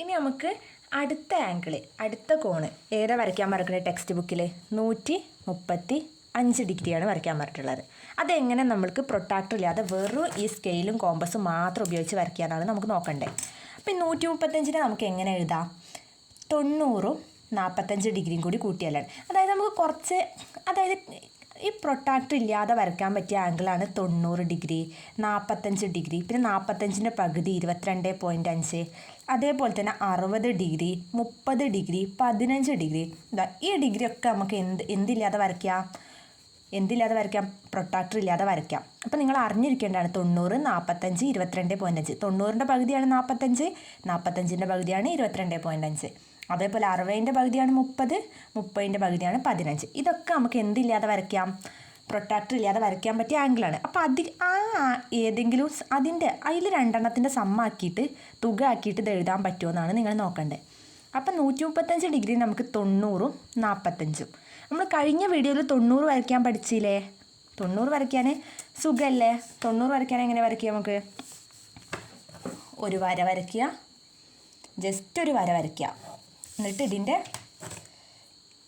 ഇനി നമുക്ക് അടുത്ത ആംഗിൾ, അടുത്ത കോണ് ഏതാ വരയ്ക്കാൻ പറഞ്ഞിട്ടുള്ളത് ടെക്സ്റ്റ് ബുക്കിൽ? 135 ഡിഗ്രിയാണ് വരയ്ക്കാൻ പറഞ്ഞിട്ടുള്ളത്. അതെങ്ങനെ നമ്മൾക്ക് പ്രൊട്ടാക്ടർ ഇല്ലാതെ വെറും ഈ സ്കെയിലും കോമ്പസും മാത്രം ഉപയോഗിച്ച് വരയ്ക്കാനാണ് നമുക്ക് നോക്കണ്ടേ. അപ്പം 135 നമുക്ക് എങ്ങനെ എഴുതാം? 90 45 ഡിഗ്രിയും കൂടി കൂട്ടിയാലാണ്. അതായത് നമുക്ക് കുറച്ച്, അതായത് ഈ പ്രൊട്ടാക്ടർ ഇല്ലാതെ വരയ്ക്കാൻ പറ്റിയ ആംഗിളാണ് 90 ഡിഗ്രി, 45 ഡിഗ്രി, പിന്നെ 45ൻ്റെ പകുതി 22.5, അതേപോലെ തന്നെ 60 ഡിഗ്രി, 30 ഡിഗ്രി, 15 ഡിഗ്രി. ഈ ഡിഗ്രി ഒക്കെ നമുക്ക് എന്തില്ലാതെ വരയ്ക്കാം? പ്രൊട്ടാക്ടർ ഇല്ലാതെ വരയ്ക്കാം. അപ്പം നിങ്ങൾ അറിഞ്ഞിരിക്കേണ്ടതാണ് 90, 45, 22.5. 90ൻ്റെ പകുതിയാണ് 45, 45ൻ്റെ പകുതിയാണ് 22.5. അതേപോലെ 60ൻ്റെ പകുതിയാണ് 30, 30ൻ്റെ പകുതിയാണ് 15. ഇതൊക്കെ നമുക്ക് എന്തില്ലാതെ വരയ്ക്കാം? പ്രൊട്ടാക്ടർ ഇല്ലാതെ വരയ്ക്കാൻ പറ്റിയ ആംഗിളാണ്. അപ്പോൾ ഏതെങ്കിലും അതിൽ രണ്ടെണ്ണത്തിൻ്റെ സമ്മാക്കിയിട്ട് തുക ആക്കിയിട്ട് ഇത് എഴുതാൻ പറ്റുമെന്നാണ് നിങ്ങൾ നോക്കേണ്ടത്. അപ്പം 135 ഡിഗ്രി നമുക്ക് 90, 45. നമ്മൾ കഴിഞ്ഞ വീഡിയോയിൽ 90 വരയ്ക്കാൻ പഠിച്ചില്ലേ? 90 വരയ്ക്കാൻ സുഖമല്ലേ? 90 വരയ്ക്കാൻ എങ്ങനെ വരയ്ക്കുക? നമുക്ക് ഒരു വര വരയ്ക്കുക, ജസ്റ്റ് ഒരു വര വരയ്ക്കുക. എന്നിട്ട് ഇതിൻ്റെ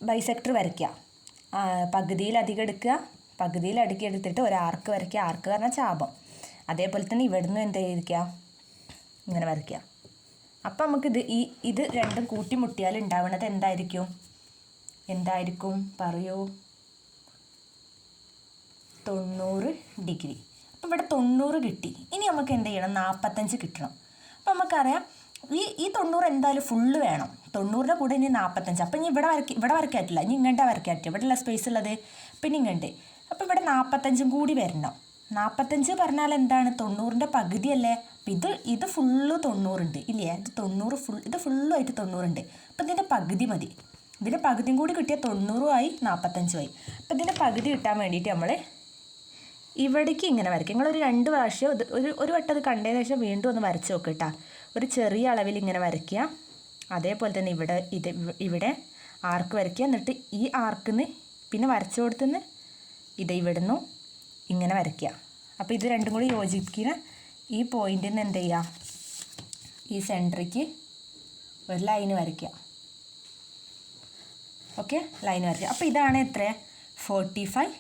ബൈസെക്ടർ വരയ്ക്കുക. പകുതിയിലധികം എടുക്കുക, പകുതിയിലടുക്കി എടുത്തിട്ട് ഒരു ആർക്ക് വരയ്ക്കുക. ആർക്ക് പറഞ്ഞാൽ ചാപം. അതേപോലെ തന്നെ ഇവിടുന്ന് എന്ത് ചെയ്തിരിക്കുക? ഇങ്ങനെ വരയ്ക്കുക. അപ്പം നമുക്കിത് ഇത് രണ്ടും കൂട്ടിമുട്ടിയാൽ ഉണ്ടാവുന്നത് എന്തായിരിക്കും പറയൂ? 90 ഡിഗ്രി. അപ്പം ഇവിടെ 90 കിട്ടി. ഇനി നമുക്ക് എന്ത് ചെയ്യണം? 45 കിട്ടണം. അപ്പം നമുക്കറിയാം ഈ 90 എന്തായാലും ഫുള്ള് വേണം. 90ൻ്റെ കൂടെ ഇനി 45. അപ്പം ഇനി ഇവിടെ വരയ്ക്കാറ്റില്ല, ഇനി ഇങ്ങോട്ടാ വരയ്ക്കാറ്റുക. ഇവിടെ ഉള്ള സ്പേസ് ഉള്ളത് പിന്നെ ഇങ്ങോട്ട്. അപ്പം ഇവിടെ 45 കൂടി വരണം. 45 പറഞ്ഞാൽ എന്താണ്? 90ൻ്റെ പകുതിയല്ലേ? അപ്പം ഇത് ഫുള്ള് 90 ഉണ്ട് ഇല്ലേ? ഇത് ഫുള്ളുമായിട്ട് 90 ഉണ്ട്. അപ്പം ഇതിൻ്റെ പകുതി മതി. ഇതിൻ്റെ പകുതിയും കൂടി കിട്ടിയാൽ 90 ആയി, 45 ആയി. അപ്പം ഇതിൻ്റെ പകുതി കിട്ടാൻ വേണ്ടിയിട്ട് നമ്മൾ ഇവിടേക്ക് ഇങ്ങനെ വരയ്ക്കും. നിങ്ങളൊരു 2 പ്രാവശ്യം ഒരു വട്ടം അത് കണ്ടതിന് ശേഷം വീണ്ടും ഒന്ന് വരച്ച് നോക്കുക കേട്ടോ. ഒരു ചെറിയ അളവിൽ ഇങ്ങനെ വരയ്ക്കുക. അതേപോലെ തന്നെ ഇവിടെ ആർക്ക് വരയ്ക്കുക. എന്നിട്ട് ഈ ആർക്കിന്ന് പിന്നെ വരച്ചു കൊടുത്തുനിന്ന് ഇവിടുന്ന് ഇങ്ങനെ വരയ്ക്കുക. അപ്പോൾ ഇത് രണ്ടും കൂടി യോജിപ്പിക്കുന്ന ഈ പോയിന്റിൽ നിന്ന് എന്ത് ചെയ്യുക? ഈ സെൻറ്ററിക്ക് ഒരു ലൈന് വരയ്ക്കുക. ഓക്കെ, ലൈൻ വരയ്ക്കുക. അപ്പോൾ ഇതാണ് എത്ര? 45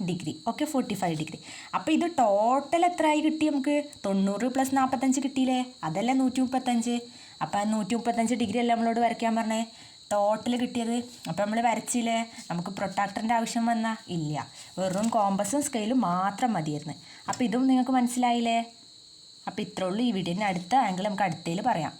ഡിഗ്രി. Okay, 45 degree. അപ്പോൾ ഇത് ടോട്ടൽ എത്രയായി കിട്ടി നമുക്ക്? 90 + 45 കിട്ടിയില്ലേ? അതല്ലേ 135. അപ്പോൾ 135 ഡിഗ്രി അല്ലേ നമ്മളോട് വരയ്ക്കാൻ പറഞ്ഞേ? ടോട്ടൽ കിട്ടിയത്. അപ്പോൾ നമ്മൾ വരച്ചില്ലേ? നമുക്ക് പ്രൊട്ടാക്ടറിൻ്റെ ആവശ്യം വന്നാൽ ഇല്ല, വെറും കോമ്പസും സ്കെയിലും മാത്രം മതിയായിരുന്നു. അപ്പോൾ ഇതും നിങ്ങൾക്ക് മനസ്സിലായില്ലേ? അപ്പോൾ ഇത്രേ ഉള്ളൂ ഈ വീഡിയോൻ്റെ അടുത്ത ആംഗിൾ നമുക്ക് അടുത്തതിൽ പറയാം.